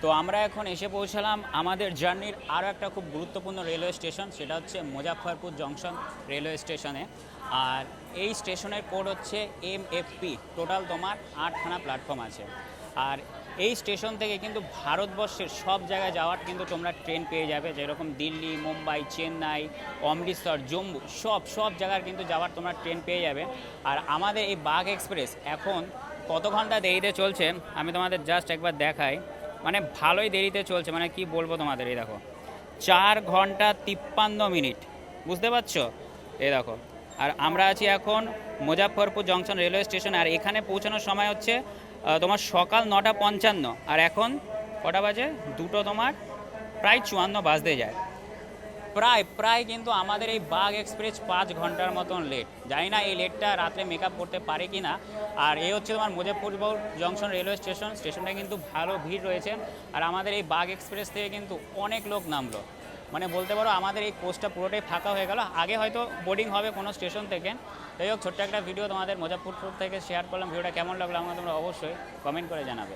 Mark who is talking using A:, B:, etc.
A: তো আমরা এখন এসে পৌঁছালাম আমাদের জার্নির আরও একটা খুব গুরুত্বপূর্ণ রেলওয়ে স্টেশন, সেটা হচ্ছে মুজাফফরপুর জংশন রেলওয়ে স্টেশনে। আর এই স্টেশনের কোড হচ্ছে MFP। টোটাল তোমার 8খানা প্ল্যাটফর্ম আছে। আর এই স্টেশন থেকে কিন্তু ভারতবর্ষের সব জায়গায় যাওয়ার কিন্তু তোমরা ট্রেন পেয়ে যাবে, যেরকম দিল্লি, মুম্বাই, চেন্নাই, অমৃতসর, জম্মু, সব জায়গার কিন্তু যাওয়ার তোমরা ট্রেন পেয়ে যাবে। আর আমাদের এই বাঘ এক্সপ্রেস এখন কত ঘন্টা দেরিতে চলছে আমি তোমাদের জাস্ট একবার দেখাই। মানে ভালোই দেরিতে চলছে, মানে কি বলবো তোমাদের, এই দেখো 4 ঘন্টা 53 মিনিট, বুঝতে পারছো? এই দেখো। আর আমরা আছি এখন মুজাফফরপুর জংশন রেলওয়ে স্টেশন। আর এখানে পৌঁছানোর সময় হচ্ছে তোমার সকাল 9:55। আর এখন কটা বাজে? দুটো তোমার প্রায় 54 বাজতে যায়। প্রায় কিন্তু আমাদের এই বাঘ এক্সপ্রেস 5 ঘন্টার মতন লেট। জানি না এই লেটটা রাত্রে মেকআপ করতে পারে কি না। আর এই হচ্ছে তোমার মুজাফফরপুর জংশন রেলওয়ে স্টেশনটা কিন্তু ভালো ভিড় রয়েছে। আর আমাদের এই বাঘ এক্সপ্রেস থেকে কিন্তু অনেক লোক নামলো, মানে বলতে পারো আমাদের এই কোচটা পুরোটাই ফাঁকা হয়ে গেল। আগে হয়তো বোর্ডিং হবে কোনো স্টেশন থেকে। যাই হোক, ছোট্ট একটা ভিডিও তোমাদের মুজাফফরপুর থেকে শেয়ার করলাম। ভিডিওটা কেমন লাগলো আমাকে তোমরা অবশ্যই কমেন্ট করে জানাবে।